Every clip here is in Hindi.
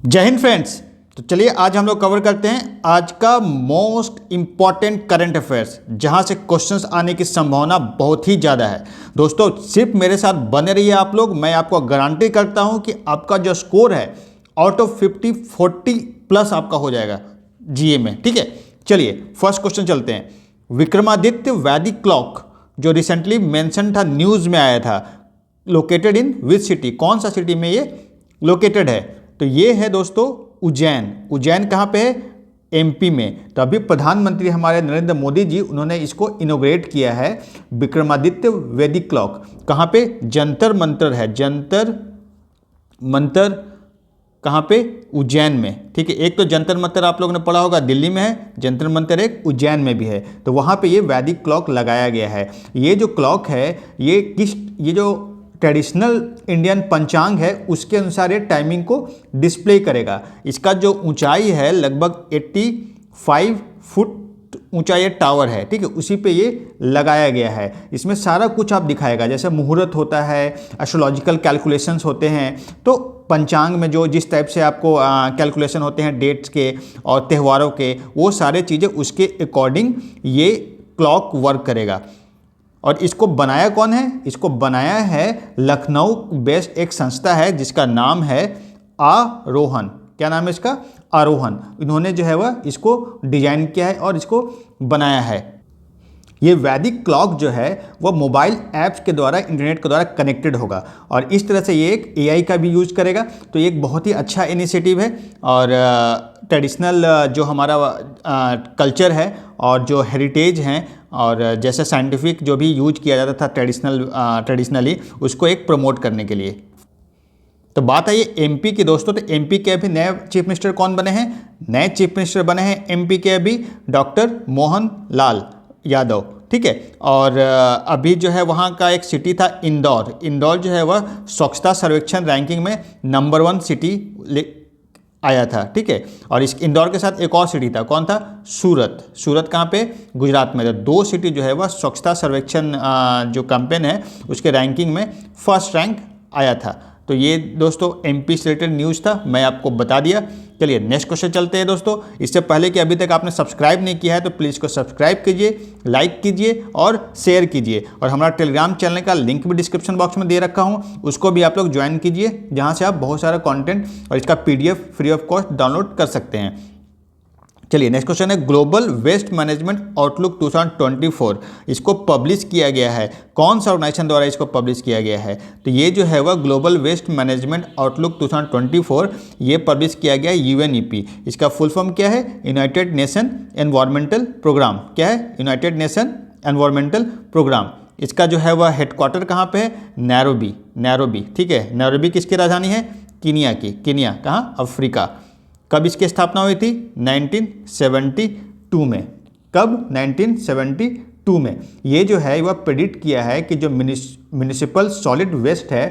जय हिंद फ्रेंड्स। तो चलिए आज हम लोग कवर करते हैं आज का मोस्ट इम्पॉर्टेंट करंट अफेयर्स, जहां से क्वेश्चंस आने की संभावना बहुत ही ज़्यादा है। दोस्तों सिर्फ मेरे साथ बने रहिए आप लोग, मैं आपको गारंटी करता हूं कि आपका जो स्कोर है आउट ऑफ 50 40 प्लस आपका हो जाएगा जीए में। ठीक है, चलिए फर्स्ट क्वेश्चन चलते हैं। विक्रमादित्य वैदिक क्लॉक जो रिसेंटली मेंशन था, न्यूज़ में आया था, लोकेटेड इन विच सिटी, कौन सा सिटी में ये लोकेटेड है? तो ये है दोस्तों उज्जैन। उज्जैन कहाँ पे है? एमपी में। तो अभी प्रधानमंत्री हमारे नरेंद्र मोदी जी उन्होंने इसको इनोग्रेट किया है, विक्रमादित्य वैदिक क्लॉक। कहाँ पे? जंतर मंतर है, जंतर मंतर कहाँ पे? उज्जैन में। ठीक है, एक तो जंतर मंतर आप लोगों ने पढ़ा होगा दिल्ली में है, जंतर मंतर एक उज्जैन में भी है। तो वहाँ पे ये वैदिक क्लॉक लगाया गया है। ये जो क्लॉक है ये जो ट्रेडिशनल इंडियन पंचांग है उसके अनुसार ये टाइमिंग को डिस्प्ले करेगा। इसका जो ऊंचाई है लगभग 85 फुट ऊंचा ये टावर है। ठीक है, उसी पे ये लगाया गया है। इसमें सारा कुछ आप दिखाएगा, जैसे मुहूर्त होता है, एस्ट्रोलॉजिकल कैलकुलेशंस होते हैं। तो पंचांग में जो जिस टाइप से आपको कैलकुलेशन होते हैं डेट्स के और त्योहारों के, वो सारे चीज़ें उसके अकॉर्डिंग ये क्लॉक वर्क करेगा। और इसको बनाया कौन है? इसको बनाया है लखनऊ बेस्ड एक संस्था है जिसका नाम है आरोहन। क्या नाम है इसका? आरोहन। इन्होंने जो है वह इसको डिजाइन किया है और इसको बनाया है। ये वैदिक क्लॉक जो है वह मोबाइल ऐप्स के द्वारा, इंटरनेट के द्वारा कनेक्टेड होगा और इस तरह से ये एक एआई का भी यूज़ करेगा। तो ये एक बहुत ही अच्छा इनिशिएटिव है और ट्रेडिशनल जो हमारा कल्चर है और जो हेरिटेज हैं और जैसे साइंटिफिक जो भी यूज किया जाता था ट्रेडिशनली, उसको एक प्रमोट करने के लिए। तो बात है ये एमपी की दोस्तों। तो एमपी के अभी नए चीफ मिनिस्टर कौन बने हैं? नए चीफ मिनिस्टर बने हैं एमपी के अभी डॉक्टर मोहन लाल यादव। ठीक है, और अभी जो है वहाँ का एक सिटी था इंदौर। इंदौर जो है वह स्वच्छता सर्वेक्षण रैंकिंग में नंबर 1 सिटी आया था। ठीक है, और इस इंदौर के साथ एक और सिटी था, कौन था? सूरत। सूरत कहाँ पे? गुजरात में। तो 2 सिटी जो है वह स्वच्छता सर्वेक्षण जो कैंपेन है उसके रैंकिंग में फर्स्ट रैंक आया था। तो ये दोस्तों एमपी से रिलेटेड न्यूज़ था, मैं आपको बता दिया। चलिए नेक्स्ट क्वेश्चन चलते हैं दोस्तों। इससे पहले कि अभी तक आपने सब्सक्राइब नहीं किया है तो प्लीज़ इसको सब्सक्राइब कीजिए, लाइक कीजिए और शेयर कीजिए। और हमारा टेलीग्राम चैनल का लिंक भी डिस्क्रिप्शन बॉक्स में दे रखा हूँ, उसको भी आप लोग ज्वाइन कीजिए, जहाँ से आप बहुत सारा कंटेंट और इसका PDF free of cost download कर सकते हैं। चलिए नेक्स्ट क्वेश्चन है, ग्लोबल वेस्ट मैनेजमेंट आउटलुक 2024 इसको पब्लिश किया गया है। कौन सा ऑर्गेनाइजेशन द्वारा इसको पब्लिश किया गया है? तो ये जो है वह ग्लोबल वेस्ट मैनेजमेंट आउटलुक 2024 ये पब्लिश किया गया है यूएनईपी। इसका फुल फॉर्म क्या है? United Nation Environmental Programme. क्या है? United Nation Environmental Programme. इसका जो है वह हेडक्वार्टर कहाँ पे है? नैरोबी। नैरोबी, ठीक है। नैरोबी किसकी राजधानी है? कीनिया की। कीनिया कहाँ? अफ्रीका। कब इसकी स्थापना हुई थी? 1972 में। कब? 1972 में। ये जो है वह प्रेडिक्ट किया है कि जो म्यूनिसिपल सॉलिड वेस्ट है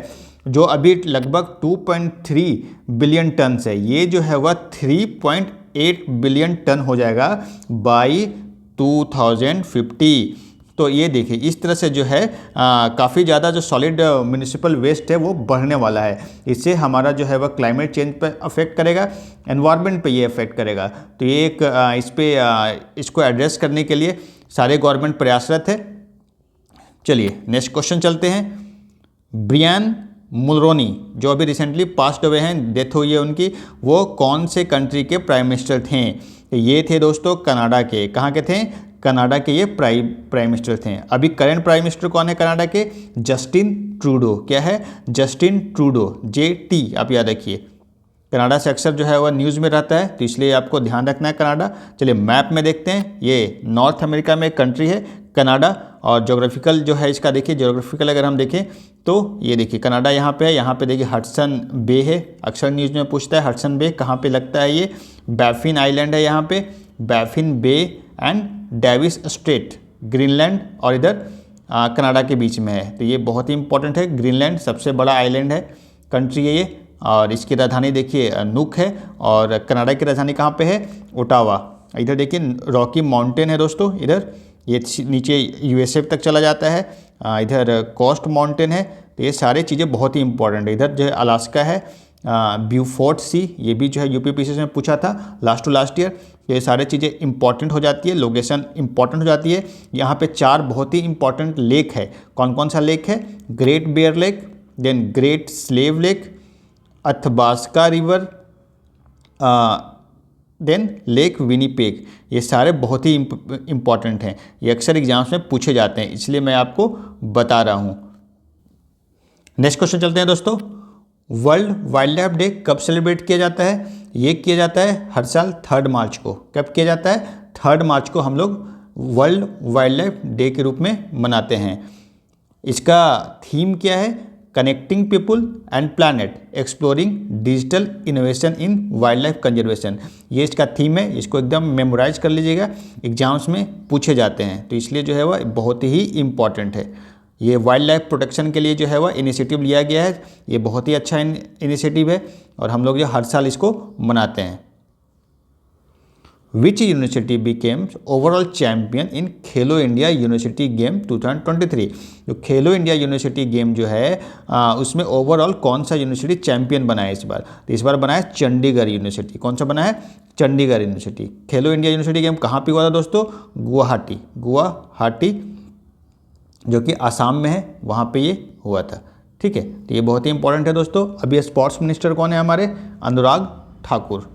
जो अभी लगभग 2.3 बिलियन टन है, ये जो है वह 3.8 बिलियन टन हो जाएगा बाई 2050। तो ये देखिए इस तरह से जो है काफ़ी ज़्यादा जो सॉलिड म्यूनिसिपल वेस्ट है वो बढ़ने वाला है। इससे हमारा जो है वह क्लाइमेट चेंज पर अफेक्ट करेगा, एनवायरनमेंट पे ये अफेक्ट करेगा। तो ये एक इसको एड्रेस करने के लिए सारे गवर्नमेंट प्रयासरत है। चलिए नेक्स्ट क्वेश्चन चलते हैं। ब्रियान मुलरोनी जो अभी रिसेंटली पास्ट हुए हैं, डेथ हुई है उनकी, वो कौन से कंट्री के प्राइम मिनिस्टर थे? ये थे दोस्तों कनाडा के। कहाँ के थे? कनाडा के ये प्राइम मिनिस्टर थे। अभी करंट प्राइम मिनिस्टर कौन है कनाडा के? Justin Trudeau. क्या है? जस्टिन ट्रूडो, JT आप याद रखिए। कनाडा से अक्सर जो है वह न्यूज़ में रहता है, तो इसलिए आपको ध्यान रखना है कनाडा। चलिए मैप में देखते हैं, ये नॉर्थ अमेरिका में एक कंट्री है कनाडा। और जोग्राफिकल जो है इसका देखिए, जोग्राफिकल अगर हम देखें तो ये देखिए कनाडा यहाँ पे है। यहाँ पे देखिए हडसन बे है, अक्सर न्यूज़ में पूछता है हडसन बे कहाँ पे लगता है। ये बैफिन आइलैंड है, यहाँ पे Baffin Bay and Davis Strait, Greenland और इधर कनाडा के बीच में है। तो ये बहुत ही इंपॉर्टेंट है। ग्रीनलैंड सबसे बड़ा आइलैंड है, कंट्री है ये। और इसकी राजधानी देखिए नुक है। और कनाडा की राजधानी कहाँ पे है? ओटावा। इधर देखिए रॉकी माउंटेन है दोस्तों, इधर ये नीचे USA तक चला जाता है। इधर कोस्ट माउंटेन है। तो ये सारी चीज़ें बहुत ही इंपॉर्टेंट है। इधर जो है अलास्का है ब्यूफोर्ट सी, ये भी जो है यूपीपीसीएस में पूछा था लास्ट टू लास्ट ईयर। ये सारी चीज़ें इंपॉर्टेंट हो जाती है, लोकेशन इंपॉर्टेंट हो जाती है। यहाँ पे 4 बहुत ही इंपॉर्टेंट लेक है। कौन कौन सा लेक है? Great Bear Lake, then Great Slave Lake, Athabasca River, then Lake Winnipeg. ये सारे बहुत ही इंपॉर्टेंट हैं, ये अक्सर एग्जाम्स में पूछे जाते हैं, इसलिए मैं आपको बता रहा हूँ। नेक्स्ट क्वेश्चन चलते हैं दोस्तों। वर्ल्ड वाइल्ड लाइफ डे कब सेलिब्रेट किया जाता है? ये किया जाता है हर साल 3 मार्च को। कब किया जाता है? 3 मार्च को हम लोग वर्ल्ड वाइल्ड लाइफ डे के रूप में मनाते हैं। इसका थीम क्या है? Connecting people and planet, exploring digital innovation in wild life conservation. ये इसका थीम है, इसको एकदम मेमोराइज कर लीजिएगा, एग्जाम्स में पूछे जाते हैं, तो इसलिए जो है वह बहुत ही इम्पॉर्टेंट है। ये वाइल्ड लाइफ प्रोटेक्शन के लिए जो है वह इनिशिएटिव लिया गया है। ये बहुत ही अच्छा इनिशिएटिव है और हम लोग जो हर साल इसको मनाते हैं। Which university became overall champion in Khelo India university game 2023? जो खेलो इंडिया यूनिवर्सिटी गेम जो है उसमें ओवरऑल कौन सा यूनिवर्सिटी चैंपियन बना है इस बार? तो इस बार बना है चंडीगढ़ यूनिवर्सिटी। कौन सा बना है? चंडीगढ़ यूनिवर्सिटी। खेलो इंडिया यूनिवर्सिटी गेम कहाँ पे हुआ था दोस्तों? गुवाहाटी जो कि आसाम में है, वहाँ पे ये हुआ था। ठीक है, तो ये बहुत ही इंपॉर्टेंट है दोस्तों। अभी स्पोर्ट्स मिनिस्टर कौन है हमारे? Anurag Thakur.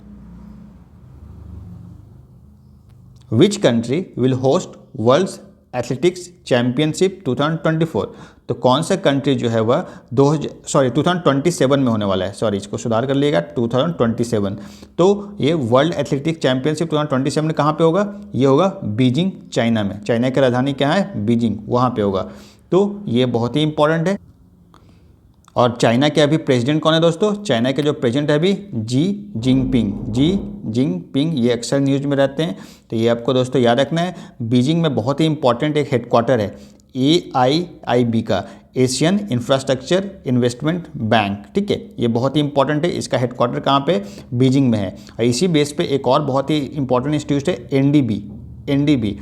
Which country will host world's athletics championship 2024? तो कौन सा कंट्री जो है वह 2027 में होने वाला है। सॉरी, इसको सुधार कर लिएगा, 2027। तो ये वर्ल्ड एथलेटिक्स चैंपियनशिप 2027 कहाँ पे होगा? ये होगा बीजिंग, चाइना में। चाइना की राजधानी क्या है? बीजिंग, वहाँ पे होगा। तो ये बहुत ही इंपॉर्टेंट है। और चाइना के अभी प्रेसिडेंट कौन है दोस्तों? चाइना के जो प्रेसिडेंट है अभी जी जिनपिंग। ये अक्सर न्यूज़ में रहते हैं, तो ये आपको दोस्तों याद रखना है। बीजिंग में बहुत ही इंपॉर्टेंट एक हेडक्वार्टर है AIIB का, एशियन इंफ्रास्ट्रक्चर इन्वेस्टमेंट बैंक। ठीक है, ये बहुत ही इंपॉर्टेंट है। इसका हेडक्वार्टर कहाँ पे? बीजिंग में है। और इसी बेस पे एक और बहुत ही इंपॉर्टेंट इंस्टीट्यूट है NDB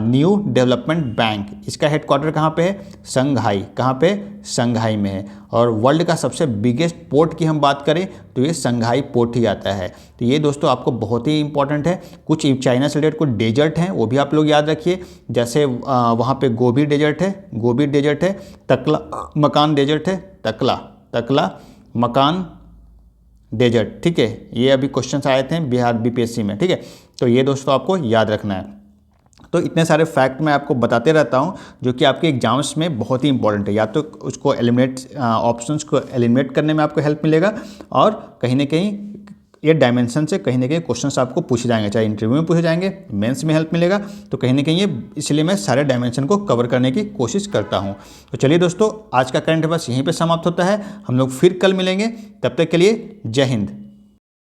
न्यू डेवलपमेंट बैंक। इसका हेडक्वार्टर कहाँ पे है? संघाई। कहाँ पे? संघाई में है। और वर्ल्ड का सबसे बिगेस्ट पोर्ट की हम बात करें तो ये संघाई पोर्ट ही आता है। तो ये दोस्तों आपको बहुत ही इंपॉर्टेंट है। कुछ चाइना से रिलेटेड कुछ डेजर्ट हैं, वो भी आप लोग याद रखिए। जैसे वहाँ पे गोबी डेजर्ट है, तकला मकान डेजर्ट है, तकला मकान डेजर्ट। ठीक है, ये अभी क्वेश्चंस आए थे बिहार BPSC में। ठीक है, तो ये दोस्तों आपको याद रखना है। तो इतने सारे फैक्ट मैं आपको बताते रहता हूँ जो कि आपके एग्जाम्स में बहुत ही इंपॉर्टेंट है। या तो उसको ऑप्शंस को एलिमिनेट करने में आपको हेल्प मिलेगा, और कहीं ना कहीं ये डायमेंशन से कहीं ना कहीं क्वेश्चंस आपको पूछे जाएंगे, चाहे इंटरव्यू में पूछे जाएंगे, मेंस में हेल्प मिलेगा। तो कहीं ना कहीं ये, इसलिए मैं सारे डायमेंशन को कवर करने की कोशिश करता हूँ। तो चलिए दोस्तों, आज का करंट अफेयर्स यहीं पर समाप्त होता है। हम लोग फिर कल मिलेंगे, तब तक के लिए जय हिंद।